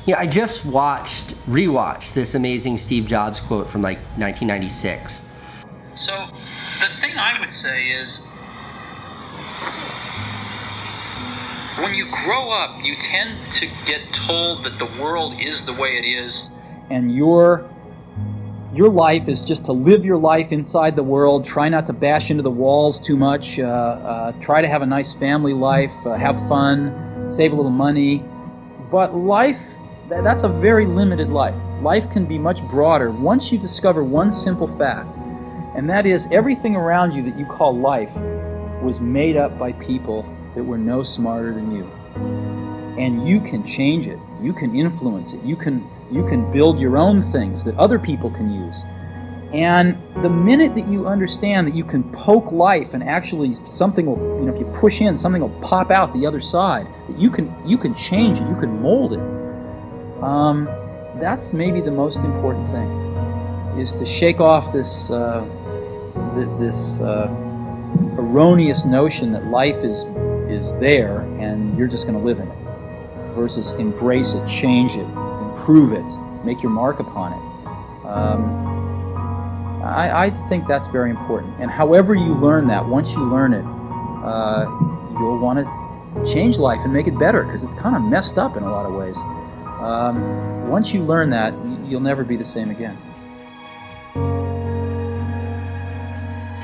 Yeah, I just rewatched this amazing Steve Jobs quote from like 1996. So the thing I would say is, when you grow up, you tend to get told that the world is the way it is, and your life is just to live your life inside the world. Try not to bash into the walls too much. Try to have a nice family life. Have fun. Save a little money. But life, that's a very limited life. Life can be much broader once you discover one simple fact, and that is everything around you that you call life was made up by people that were no smarter than you. And you can change it. You can influence it. You can build your own things that other people can use. And the minute that you understand that you can poke life and actually something will, if you push in, something will pop out the other side, that you can change it, you can mold it. That's maybe the most important thing, is to shake off this erroneous notion that life is there and you're just going to live in it, versus embrace it, change it, improve it, make your mark upon it. I think that's very important. And however you learn that, once you learn it, you'll want to change life and make it better, because it's kind of messed up in a lot of ways. Once you learn that, you'll never be the same again.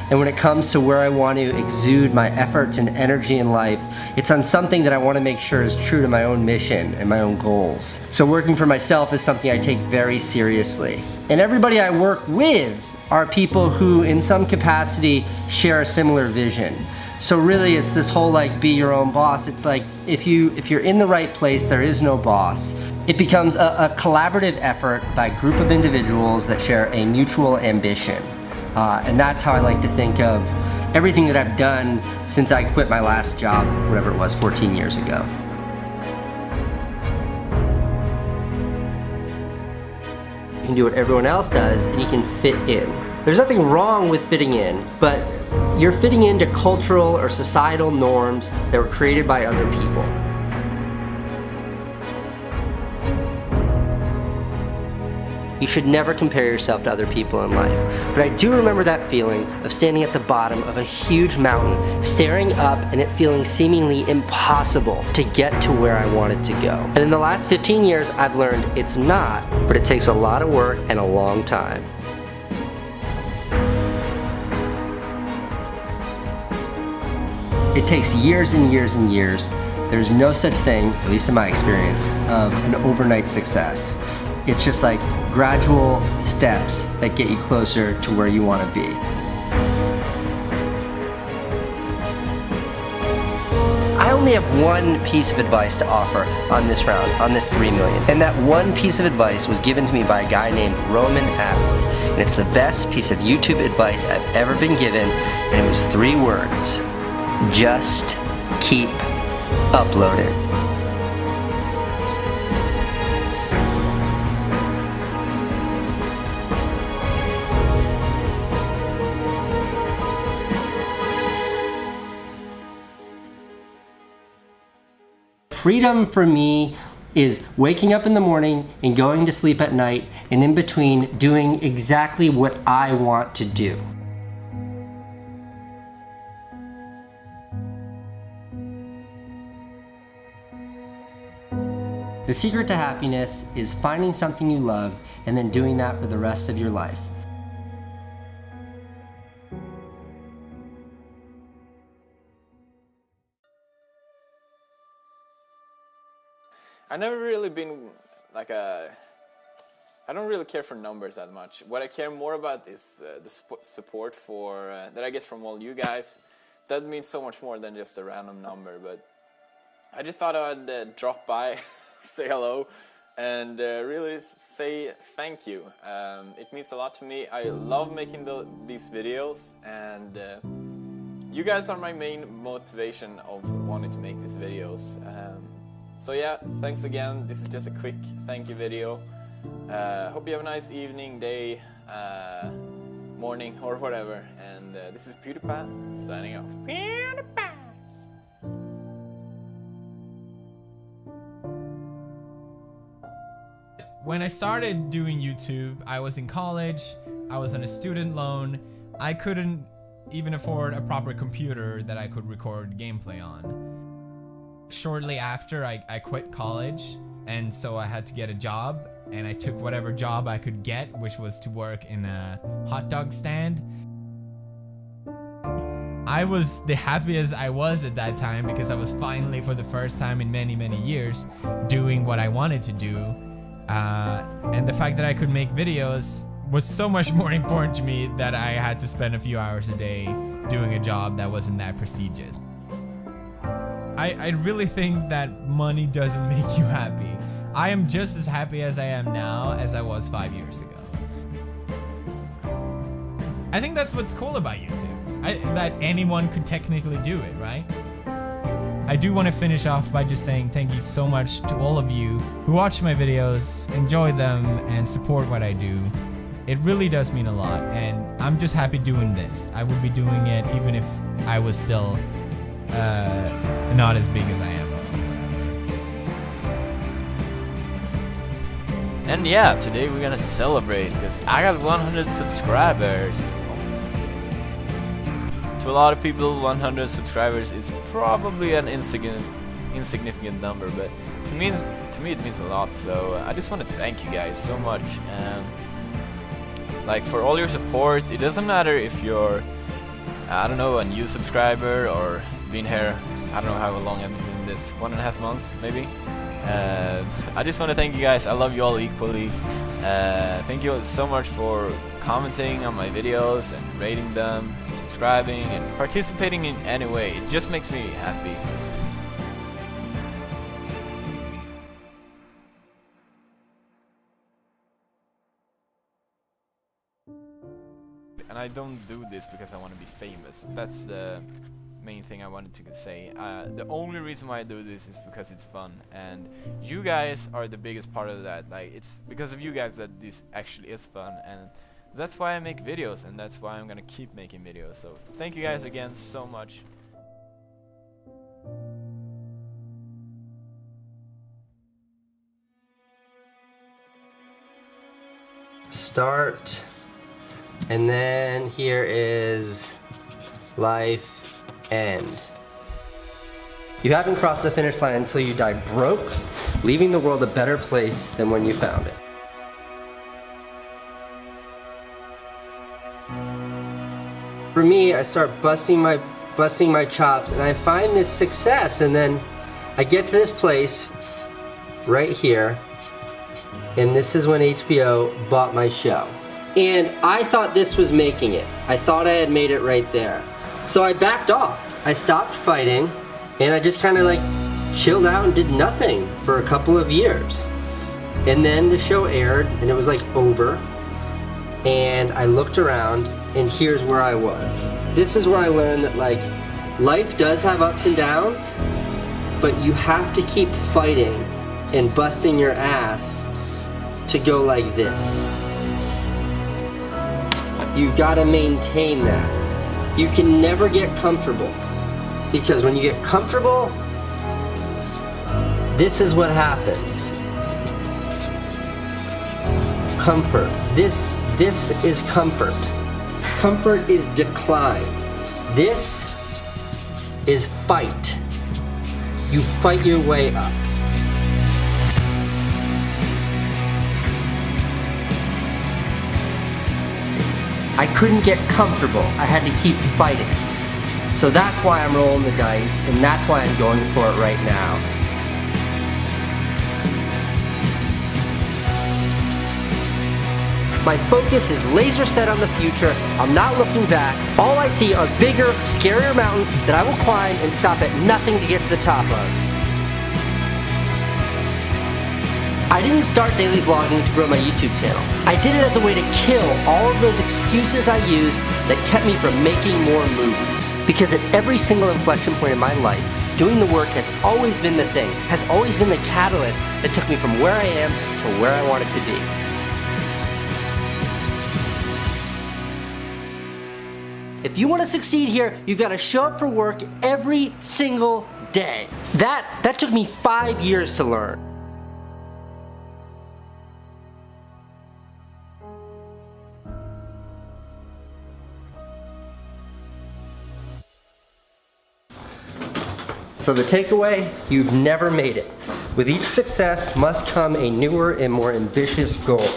And when it comes to where I want to exude my efforts and energy in life, it's on something that I want to make sure is true to my own mission and my own goals. So working for myself is something I take very seriously. And everybody I work with are people who in some capacity share a similar vision. So really it's this whole like be your own boss. It's like if you're in the right place, there is no boss. It becomes a collaborative effort by a group of individuals that share a mutual ambition. And that's how I like to think of everything that I've done since I quit my last job, whatever it was, 14 years ago. You can do what everyone else does and you can fit in. There's nothing wrong with fitting in, but you're fitting into cultural or societal norms that were created by other people. You should never compare yourself to other people in life. But I do remember that feeling of standing at the bottom of a huge mountain, staring up and it feeling seemingly impossible to get to where I wanted to go. And in the last 15 years, I've learned it's not, but it takes a lot of work and a long time. It takes years and years and years. There's no such thing, at least in my experience, of an overnight success. It's just like gradual steps that get you closer to where you want to be. I only have one piece of advice to offer on this round, on this 3 million. And that one piece of advice was given to me by a guy named Roman Atwood. And it's the best piece of YouTube advice I've ever been given. And it was 3 words. Just keep uploading. Freedom for me is waking up in the morning and going to sleep at night, and in between doing exactly what I want to do. The secret to happiness is finding something you love and then doing that for the rest of your life. I've never really been like I don't really care for numbers that much. What I care more about is the support that I get from all you guys. That means so much more than just a random number. But I just thought I'd drop by, say hello, and really say thank you. It means a lot to me. I love making these videos, and you guys are my main motivation of wanting to make these videos. So yeah, thanks again. This is just a quick thank you video. Hope you have a nice evening, day, morning, or whatever. And this is PewDiePie signing off. PewDiePie! When I started doing YouTube, I was in college, I was on a student loan, I couldn't even afford a proper computer that I could record gameplay on. Shortly after, I quit college, and so I had to get a job, and I took whatever job I could get, which was to work in a hot dog stand. I was the happiest I was at that time because I was finally, for the first time in many, many years, doing what I wanted to do. And the fact that I could make videos was so much more important to me that I had to spend a few hours a day doing a job that wasn't that prestigious. I really think that money doesn't make you happy. I am just as happy as I am now as I was 5 years ago. I think that's what's cool about YouTube, that anyone could technically do it, right? I do want to finish off by just saying thank you so much to all of you who watch my videos, enjoy them, and support what I do. It really does mean a lot, and I'm just happy doing this. I would be doing it even if I was still not as big as I am. And yeah, today we're gonna celebrate because I got 100 subscribers. To a lot of people, 100 subscribers is probably an insignificant number, but to me it means a lot. So I just want to thank you guys so much, and like for all your support. It doesn't matter if you're, I don't know, a new subscriber or been here, I don't know how long I've been doing this, 1.5 months maybe. I just want to thank you guys. I love you all equally. Thank you all so much for commenting on my videos and rating them, and subscribing and participating in any way. It just makes me happy. And I don't do this because I want to be famous. That's the main thing I wanted to say. The only reason why I do this is because it's fun, and you guys are the biggest part of that. Like, it's because of you guys that this actually is fun, and that's why I make videos, and that's why I'm gonna keep making videos. So thank you guys again so much. Start, and then here is life end. You haven't crossed the finish line until you die broke, leaving the world a better place than when you found it. For me, I start busting my chops, and I find this success, and then I get to this place right here, and this is when HBO bought my show. And I thought this was making it. I thought I had made it right there. So I backed off. I stopped fighting, and I just kind of like chilled out and did nothing for a couple of years. And then the show aired, and it was like over, and I looked around, and here's where I was. This is where I learned that, like, life does have ups and downs, but you have to keep fighting and busting your ass to go like this. You've got to maintain that. You can never get comfortable, because when you get comfortable, this is what happens. Comfort. This is comfort. Comfort is decline. This is fight. You fight your way up. I couldn't get comfortable. I had to keep fighting. So that's why I'm rolling the dice, and that's why I'm going for it right now. My focus is laser set on the future. I'm not looking back. All I see are bigger, scarier mountains that I will climb and stop at nothing to get to the top of. I didn't start daily vlogging to grow my YouTube channel. I did it as a way to kill all of those excuses I used that kept me from making more movies. Because at every single inflection point in my life, doing the work has always been the thing, has always been the catalyst that took me from where I am to where I wanted to be. If you want to succeed here, you've got to show up for work every single day. That took me 5 years to learn. So the takeaway, you've never made it. With each success must come a newer and more ambitious goal.